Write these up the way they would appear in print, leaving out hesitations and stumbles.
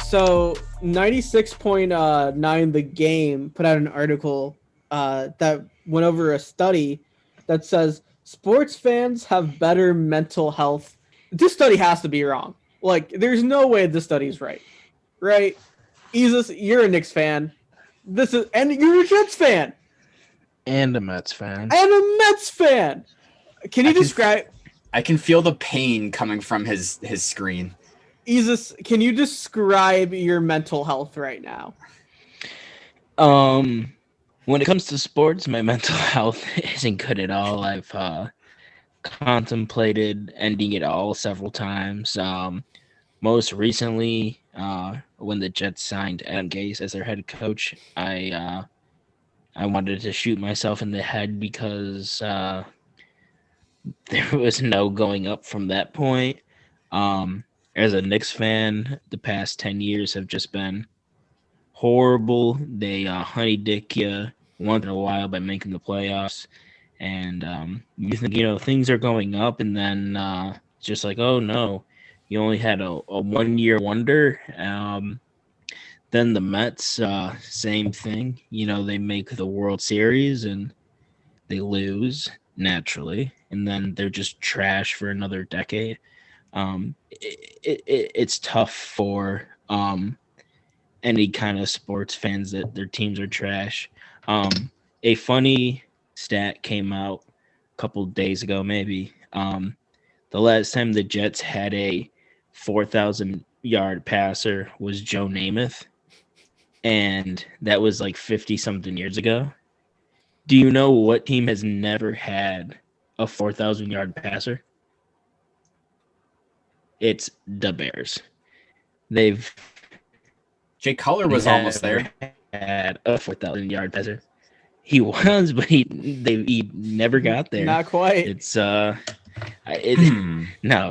So 96.9 The Game put out an article that went over a study that says sports fans have better mental health. This study has to be wrong. Like, there's no way this study's right. Right? Isis, you're a Knicks fan. And you're a Jets fan. And a Mets fan. And a Mets fan. Can you describe? I can feel the pain coming from his screen. Isis, can you describe your mental health right now? When it comes to sports, my mental health isn't good at all. I've contemplated ending it all several times. Most recently, when the Jets signed Adam Gase as their head coach, I wanted to shoot myself in the head because there was no going up from that point. As a Knicks fan, the past 10 years have just been horrible. They honey dick you once in a while by making the playoffs. And you think, things are going up, and then it's just like, oh no, you only had a 1-year wonder. Then the Mets, same thing. They make the World Series and they lose naturally, and then they're just trash for another decade. It's tough for any kind of sports fans that their teams are trash. A funny stat came out a couple days ago, maybe. The last time the Jets had a 4,000-yard passer was Joe Namath, and that was like 50-something years ago. Do you know what team has never had a 4,000-yard passer? It's the Bears. Jay Cutler was almost there. Had a 4,000-yard passer. He was, but he never got there. Not quite. It's no,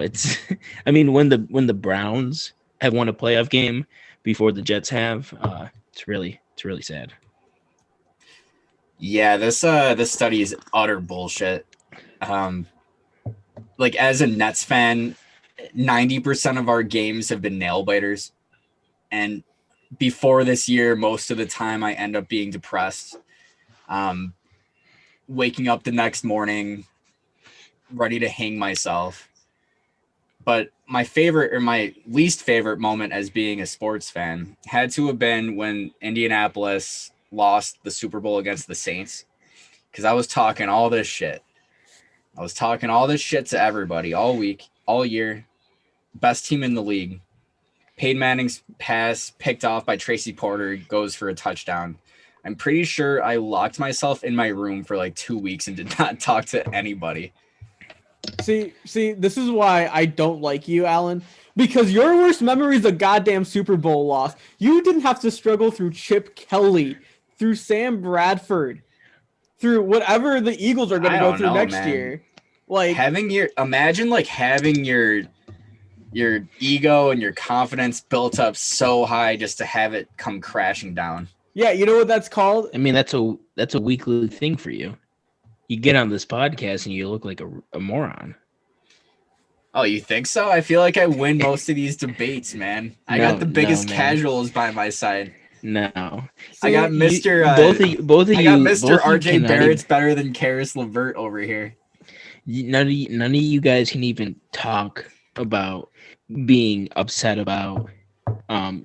it's. I mean, when the Browns have won a playoff game before the Jets have, it's really sad. Yeah, this study is utter bullshit. Like, as a Nets fan, 90% of our games have been nail biters, and before this year, most of the time I end up being depressed, waking up the next morning ready to hang myself. But my favorite, or my least favorite moment as being a sports fan had to have been when Indianapolis lost the Super Bowl against the Saints, because I was talking all this shit. I was talking all this shit to everybody all week, all year. Best team in the league. Peyton Manning's pass picked off by Tracy Porter goes for a touchdown. I'm pretty sure I locked myself in my room for like 2 weeks and did not talk to anybody. See, this is why I don't like you, Alan. Because your worst memory is a goddamn Super Bowl loss. You didn't have to struggle through Chip Kelly, through Sam Bradford, through whatever the Eagles are going to go through next year. Like, imagine having your ego and your confidence built up so high just to have it come crashing down. Yeah, you know what that's called? I mean, that's a weekly thing for you. You get on this podcast and you look like a moron. Oh, you think so? I feel like I win most of these debates, man. I got the biggest casuals by my side. No. I got Mr. Both of you. I got Mr. RJ Barrett's better than Karis LeVert over here. None of you guys can even talk about being upset about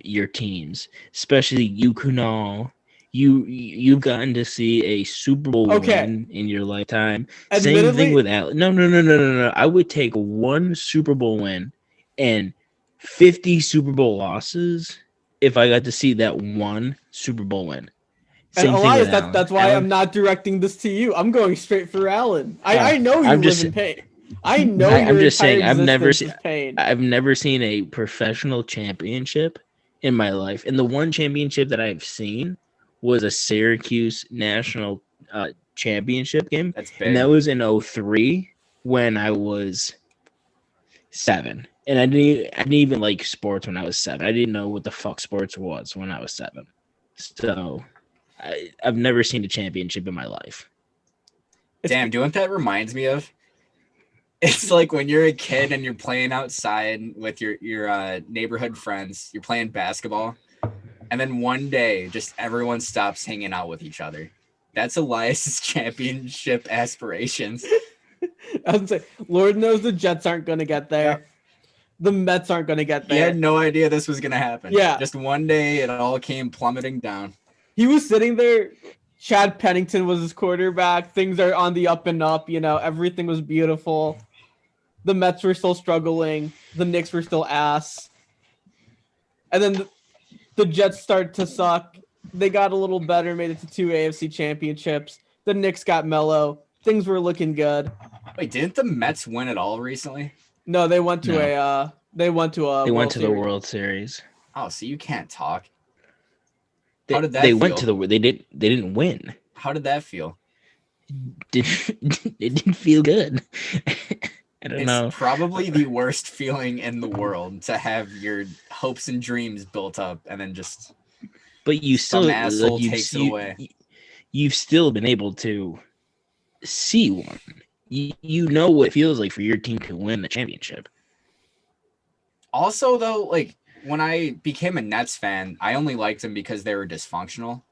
your teams, especially you, Kunal. You've gotten to see a Super Bowl win in your lifetime. Same thing with Alan. No. I would take one Super Bowl win and 50 Super Bowl losses if I got to see that one Super Bowl win. Same and Elias, that's why Alan, I'm not directing this to you. I'm going straight for Alan. I know you live in pain. I know. I'm just saying. I've never seen a professional championship in my life, and the one championship that I've seen was a Syracuse national championship game, and that was in 2003 when I was 7. And I didn't even like sports when I was 7. I didn't know what the fuck sports was when I was 7. So I've never seen a championship in my life. Damn, do you know what that reminds me of? It's like when you're a kid and you're playing outside with your neighborhood friends, you're playing basketball, and then one day just everyone stops hanging out with each other. That's Elias's championship aspirations. I was say, Lord knows the Jets aren't going to get there. Yep. The Mets aren't going to get He there. had no idea this was gonna happen. Yeah. Just one day it all came plummeting down. He was sitting there. Chad Pennington was his quarterback. Things are on the up and up. Everything was beautiful. The Mets were still struggling. The Knicks were still ass. And then the Jets started to suck. They got a little better, made it to 2 AFC championships. The Knicks got mellow. Things were looking good. Wait, didn't the Mets win it all recently? No, they went to They went to World the Series. World Series. Oh, so you can't talk. They, How did that they feel? went to the they didn't win. How did that feel? It didn't feel good. I don't It's know. probably the worst feeling in the world to have your hopes and dreams built up and then just But you some still asshole you've, takes it you, away. You've still been able to see one. You know what it feels like for your team to win the championship. Also, though, like when I became a Nets fan, I only liked them because they were dysfunctional.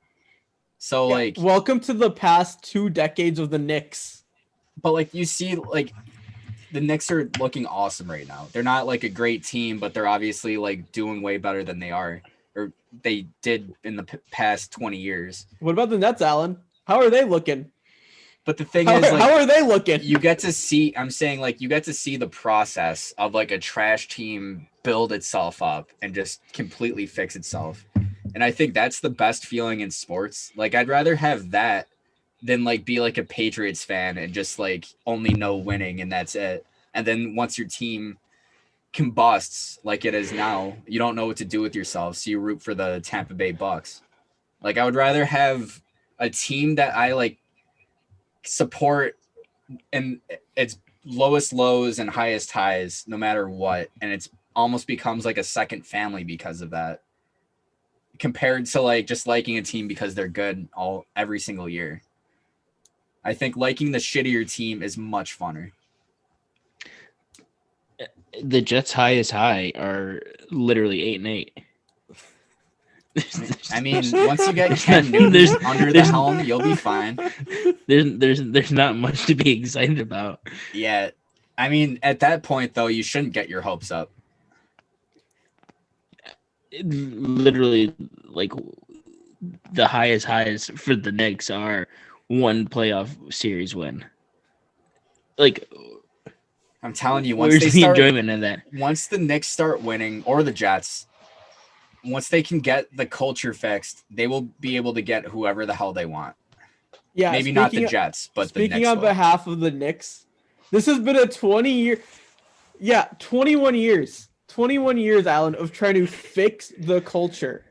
So Yeah, like, welcome to the past 2 decades of the Knicks. but like you see, like the Knicks are looking awesome right now. They're not like a great team, but they're obviously like doing way better than they are or they did in the past 20 years. What about the Nets, Alan? How are they looking? But the thing How, is, like, how are they looking? you get to see, I'm saying, like, you get to see the process of like a trash team build itself up and just completely fix itself. And I think that's the best feeling in sports. Like, I'd rather have that than like be like a Patriots fan and just like only know winning and that's it. And then once your team combusts like it is now, you don't know what to do with yourself. So you root for the Tampa Bay Bucks. Like, I would rather have a team that I like support and its lowest lows and highest highs no matter what, and it's almost becomes like a second family because of that, compared to like just liking a team because they're good every single year. I think liking the shittier team is much funner. The Jets' highest high are literally 8-8. I mean, once you get Ken Newton under the helm, you'll be fine. There's not much to be excited about. Yeah, I mean, at that point though, you shouldn't get your hopes up. Literally, like the highest highs for the Knicks are one playoff series win. Like, I'm telling you, where's the enjoyment in that? Once the Knicks start winning, or the Jets, once they can get the culture fixed, they will be able to get whoever the hell they want. Yeah, maybe not the Jets, but the Knicks. Speaking on behalf of the Knicks, this has been a 21 years, 21 years, Alan, of trying to fix the culture.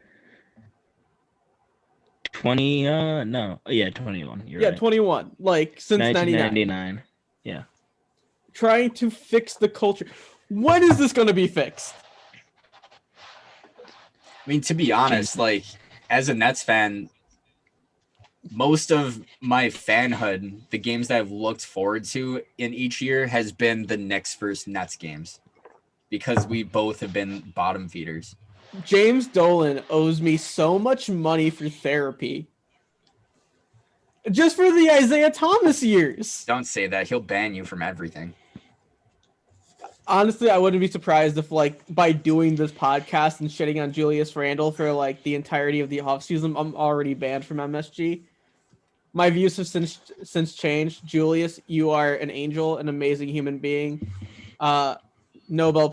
21. You're right. 21. Like since 1999. Yeah. Trying to fix the culture. When is this going to be fixed? I mean, to be honest, like as a Nets fan, most of my fanhood, the games that I've looked forward to in each year has been the Knicks versus Nets games because we both have been bottom feeders. James Dolan owes me so much money for therapy. Just for the Isaiah Thomas years. Don't say that. He'll ban you from everything. Honestly, I wouldn't be surprised if, like, by doing this podcast and shitting on Julius Randle for, like, the entirety of the offseason, I'm already banned from MSG. My views have since changed. Julius, you are an angel, an amazing human being. Nobel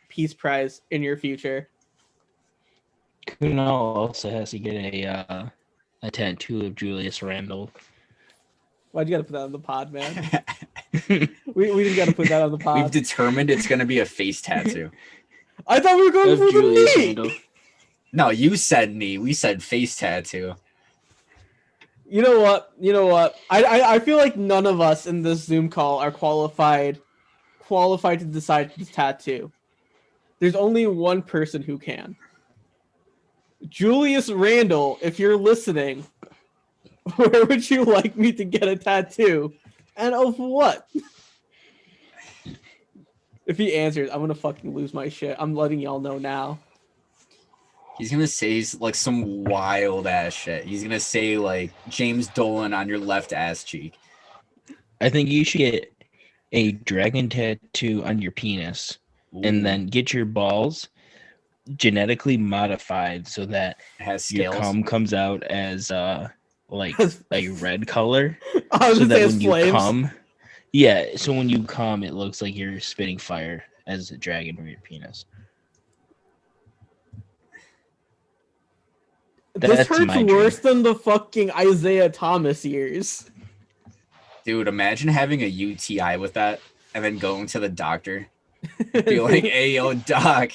Peace Prize in your future. Kuno also has to get a tattoo of Julius Randle. Why'd you gotta put that on the pod, man? we just gotta put that on the pod. We've determined it's gonna be a face tattoo. I thought we were going for Julius the knee. Randle. No, you said knee. We said face tattoo. You know what? I feel like none of us in this Zoom call are qualified to decide this tattoo. There's only one person who can. Julius Randle, if you're listening, where would you like me to get a tattoo And of what? If he answers, I'm gonna fucking lose my shit. I'm letting y'all know now. He's gonna say like some wild ass shit. He's gonna say like James Dolan on your left ass cheek. I think you should get a dragon tattoo on your penis and Ooh, then get your balls genetically modified so that it has your scales. cum comes out as like As- a red color. I was So gonna that say when it's you flames. come, yeah, so when you come, it looks like you're spitting fire as a dragon from your penis. This That's hurts my worse dream. than the fucking Isaiah Thomas years. Dude, imagine having a UTI with that and then going to the doctor. Be like, hey, yo, doc,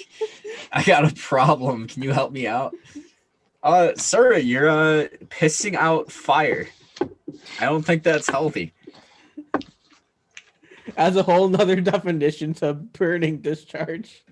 I got a problem. Can you help me out? Sir, you're pissing out fire. I don't think that's healthy. As a whole nother definition to burning discharge.